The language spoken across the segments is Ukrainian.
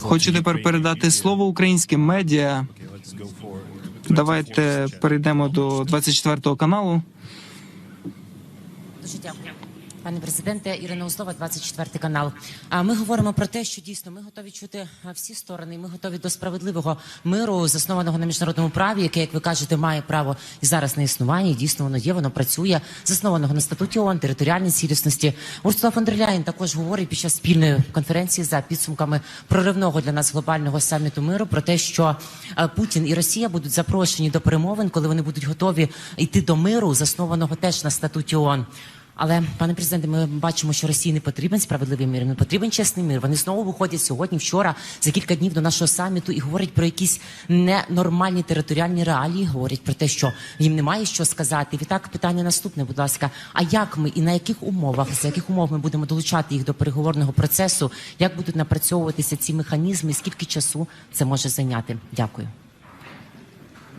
Хочу тепер передати слово українським медіа. Давайте перейдемо до 24 каналу. Дуже дякую. Пане президенте, Ірина Узлова, 24 канал. Ми говоримо про те, що дійсно ми готові чути всі сторони. Ми готові до справедливого миру, заснованого на міжнародному праві, яке, як ви кажете, має право і зараз на існування. І дійсно воно є, воно працює, заснованого на статуті ООН, територіальній цілісності. Урсула фон дер Ляєн також говорить під час спільної конференції за підсумками проривного для нас глобального саміту миру про те, що Путін і Росія будуть запрошені до перемовин, коли вони будуть готові йти до миру, заснованого теж на статуті ООН. Але, пане президенте, ми бачимо, що Росії не потрібен справедливий мир, не потрібен чесний мир. Вони знову виходять сьогодні, вчора, за кілька днів до нашого саміту і говорять про якісь ненормальні територіальні реалії, говорять про те, що їм немає що сказати. Відтак, питання наступне, будь ласка. А як ми і на яких умовах, за яких умов ми будемо долучати їх до переговорного процесу? Як будуть напрацьовуватися ці механізми? Скільки часу це може зайняти? Дякую.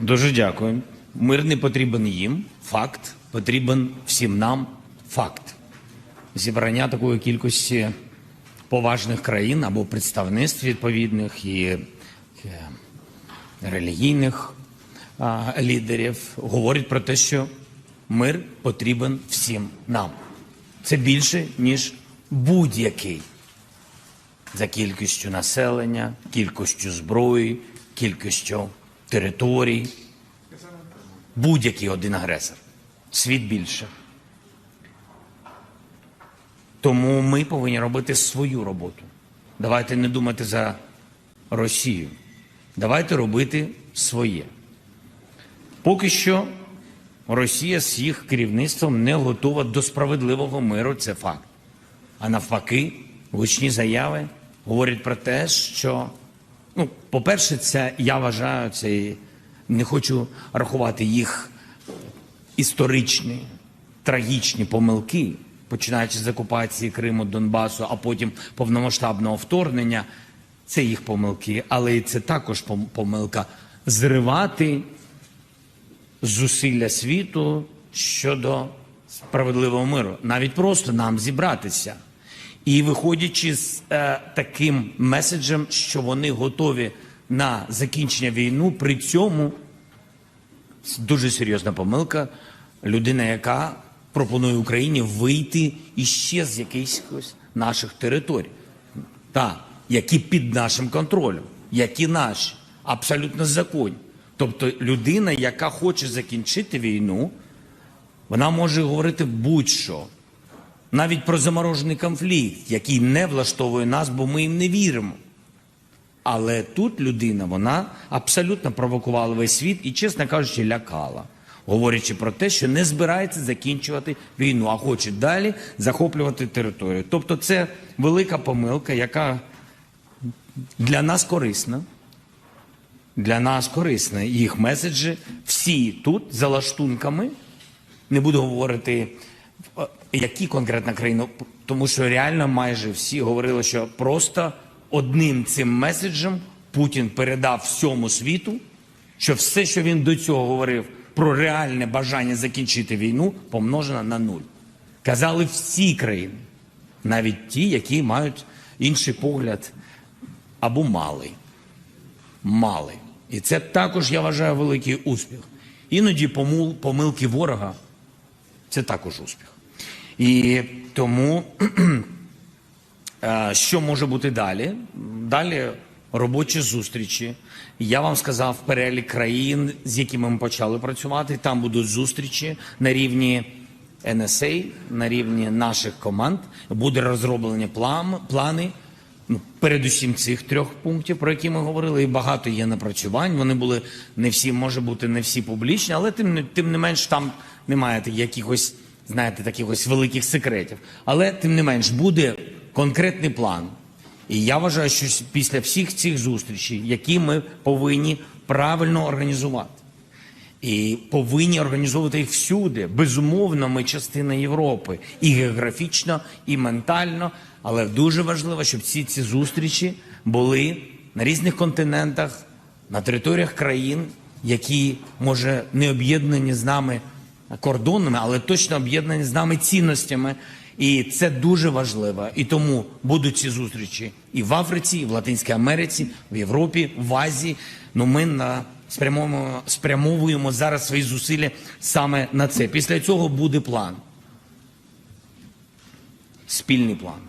Дуже дякую. Мир не потрібен їм. Факт. Потрібен всім нам. Факт. Зібрання такої кількості поважних країн або представництв відповідних і релігійних лідерів говорить про те, що мир потрібен всім нам. Це більше, ніж будь-який. За кількістю населення, кількістю зброї, кількістю територій. Будь-який один агресор. Світ більше. Тому ми повинні робити свою роботу. Давайте не думати за Росію. Давайте робити своє. Поки що Росія з їх керівництвом не готова до справедливого миру, це факт. А навпаки, гучні заяви говорять про те, що, по-перше, це, я вважаю, це не хочу рахувати їх історичні, трагічні помилки, починаючи з окупації Криму, Донбасу, а потім повномасштабного вторгнення, це їх помилки, але і це також помилка зривати зусилля світу щодо справедливого миру. Навіть просто нам зібратися. І виходячи з таким меседжем, що вони готові на закінчення війни, при цьому дуже серйозна помилка, людина, яка пропонує Україні вийти іще з якихось наших територій. Які під нашим контролем, які наші, абсолютно законні. Тобто людина, яка хоче закінчити війну, вона може говорити будь-що. Навіть про заморожений конфлікт, який не влаштовує нас, бо ми їм не віримо. Але тут людина, вона абсолютно провокувала весь світ і, чесно кажучи, лякала, говорячи про те, що не збирається закінчувати війну, а хоче далі захоплювати територію. Тобто це велика помилка, яка для нас корисна. Для нас корисна. Їх меседжі всі тут за лаштунками. Не буду говорити, які конкретно країни, тому що реально майже всі говорили, що просто одним цим меседжем Путін передав всьому світу, що все, що він до цього говорив про реальне бажання закінчити війну, помножено на 0. Казали всі країни, навіть ті, які мають інший погляд або мали. І це також, я вважаю, великий успіх. Іноді помилки ворога – це також успіх. І тому, що може бути далі? Далі робочі зустрічі. Я вам сказав перелік країн, з якими ми почали працювати. Там будуть зустрічі на рівні NSA, на рівні наших команд. Буде розроблені плани, передусім цих 3 пунктів, про які ми говорили, і багато є напрацювань. Вони були не всі, може бути, не всі публічні, але тим не менш там немає якихось, знаєте, таких ось великих секретів. Але тим не менш буде конкретний план. І я вважаю, що після всіх цих зустрічей, які ми повинні правильно організувати, і повинні організовувати їх всюди. Безумовно, ми частина Європи. І географічно, і ментально. Але дуже важливо, щоб всі ці зустрічі були на різних континентах, на територіях країн, які, може, не об'єднані з нами кордонами, але точно об'єднані з нами цінностями. І це дуже важливо. І тому будуть ці зустрічі і в Африці, і в Латинській Америці, в Європі, в Азії. Ну, ми спрямовуємо зараз свої зусилля саме на це. Після цього буде план. Спільний план.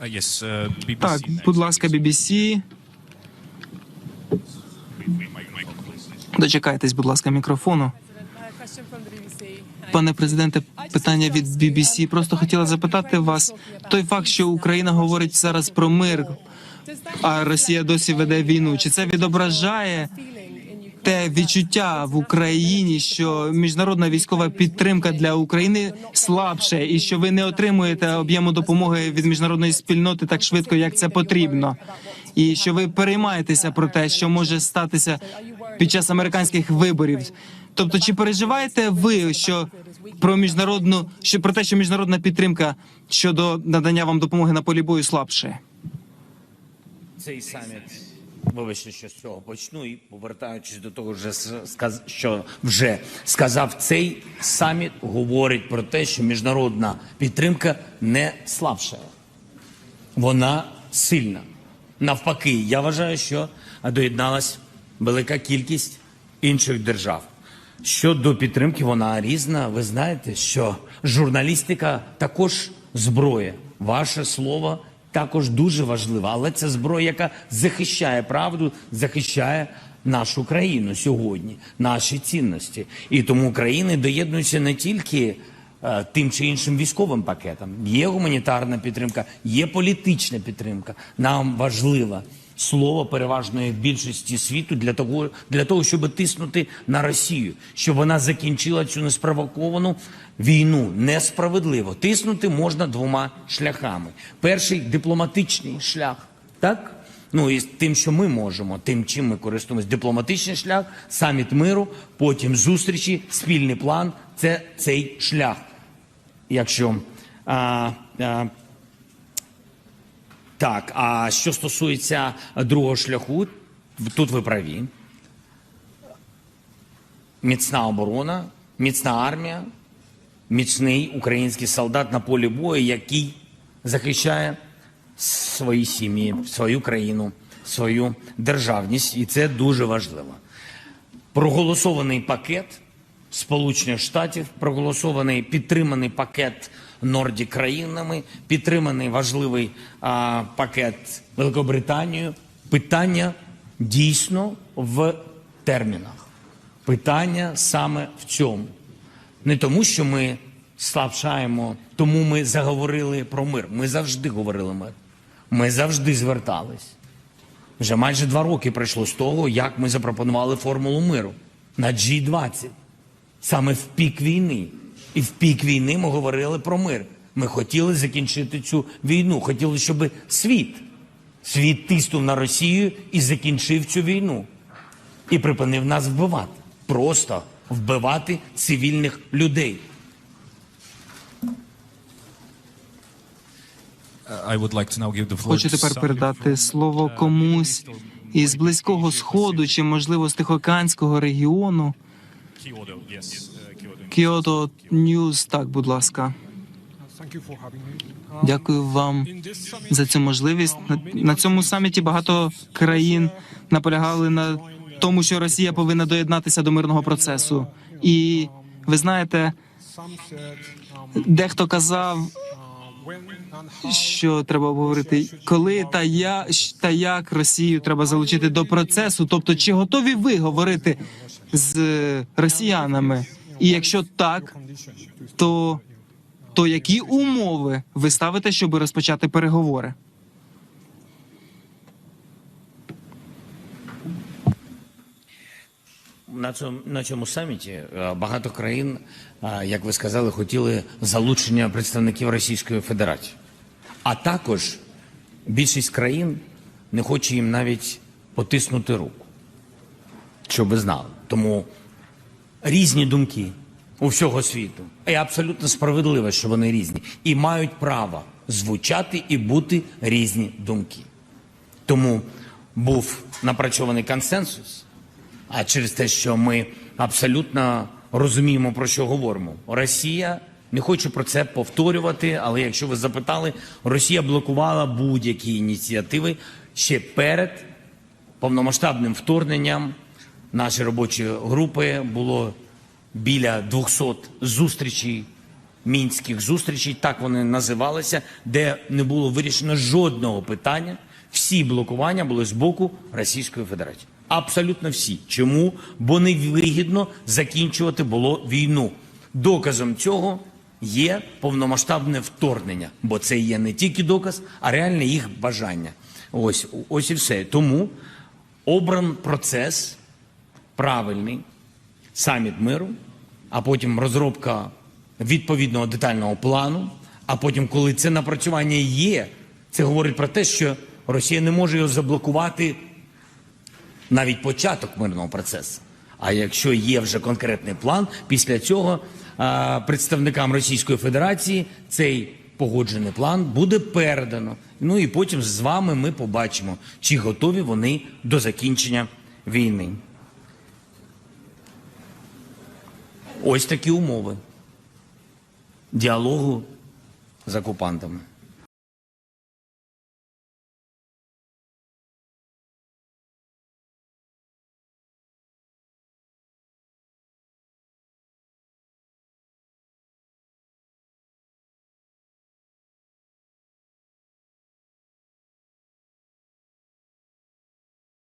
BBC. Так, будь ласка, BBC. Дочекайтесь, будь ласка, мікрофону. Пане президенте, питання від BBC. Просто хотіла запитати вас, той факт, що Україна говорить зараз про мир, а Росія досі веде війну, чи це відображає те відчуття в Україні, що міжнародна військова підтримка для України слабше, і що ви не отримуєте об'єму допомоги від міжнародної спільноти так швидко, як це потрібно, і що ви переймаєтеся про те, що може статися під час американських виборів? Тобто, чи переживаєте ви, що про те, що міжнародна підтримка щодо надання вам допомоги на полі бою слабше? Цей саміт, вибачте, що з цього почну, і повертаючись до того, що вже сказав, цей саміт говорить про те, що міжнародна підтримка не слабша. Вона сильна. Навпаки, я вважаю, що доєдналась велика кількість інших держав. Щодо підтримки, вона різна. Ви знаєте, що журналістика також зброя. Ваше слово також дуже важливе, але це зброя, яка захищає правду, захищає нашу країну сьогодні, наші цінності. І тому країни доєднуються не тільки тим чи іншим військовим пакетом. Є гуманітарна підтримка, є політична підтримка. Нам важливо слово переважної більшості світу для того, щоб тиснути на Росію, щоб вона закінчила цю неспровоковану війну. Несправедливо. Тиснути можна двома шляхами. Перший – дипломатичний шлях, так? Ну і тим, що ми можемо, тим, чим ми користуємося. Дипломатичний шлях, саміт миру, потім зустрічі, спільний план – це цей шлях. Якщо так, а що стосується другого шляху, тут ви праві. Міцна оборона, міцна армія, міцний український солдат на полі бою, який захищає свої сім'ї, свою країну, свою державність. І це дуже важливо. Проголосований пакет Сполучених Штатів, проголосований, підтриманий пакет Нордік країнами, підтриманий важливий пакет Великобританією. Питання дійсно в термінах. Питання саме в цьому. Не тому, що ми слабшаємо, тому ми заговорили про мир. Ми завжди говорили мир. Ми завжди звертались. Вже майже 2 роки пройшло з того, як ми запропонували формулу миру на G20. Саме в пік війни. І в пік війни ми говорили про мир. Ми хотіли закінчити цю війну. Хотіли, щоб світ тиснув на Росію і закінчив цю війну. І припинив нас вбивати. Просто вбивати цивільних людей. Хочу тепер передати слово комусь із Близького Сходу чи, можливо, з Тихоокеанського регіону. Kyoto News, так, будь ласка. Дякую вам за цю можливість. На цьому саміті багато країн наполягали на тому, що Росія повинна доєднатися до мирного процесу. І ви знаєте, дехто казав, що треба обговорити, коли та як Росію треба залучити до процесу. Тобто, чи готові ви говорити з росіянами? І якщо так, то які умови ви ставите, щоб розпочати переговори? На цьому саміті багато країн, як ви сказали, хотіли залучення представників Російської Федерації. А також більшість країн не хоче їм навіть потиснути руку, щоб ви знали. Тому різні думки у всього світу. І абсолютно справедливо, що вони різні. І мають право звучати і бути різні думки. Тому був напрацьований консенсус, а через те, що ми абсолютно розуміємо, про що говоримо. Росія Не хочу про це повторювати, але якщо ви запитали, Росія блокувала будь-які ініціативи ще перед повномасштабним вторгненням. Наші робочі групи було біля 200 зустрічей, мінських зустрічей, так вони називалися, де не було вирішено жодного питання. Всі блокування були з боку Російської Федерації. Абсолютно всі. Чому? Бо невигідно закінчувати було війну. Доказом цього є повномасштабне вторгнення, бо це є не тільки доказ, а реальне їх бажання. Ось і все. Тому обран процес правильний, саміт миру, а потім розробка відповідного детального плану, а потім, коли це напрацювання є, це говорить про те, що Росія не може його заблокувати навіть початок мирного процесу. А якщо є вже конкретний план, після цього представникам Російської Федерації цей погоджений план буде передано. Ну і потім з вами ми побачимо, чи готові вони до закінчення війни. Ось такі умови діалогу з окупантами.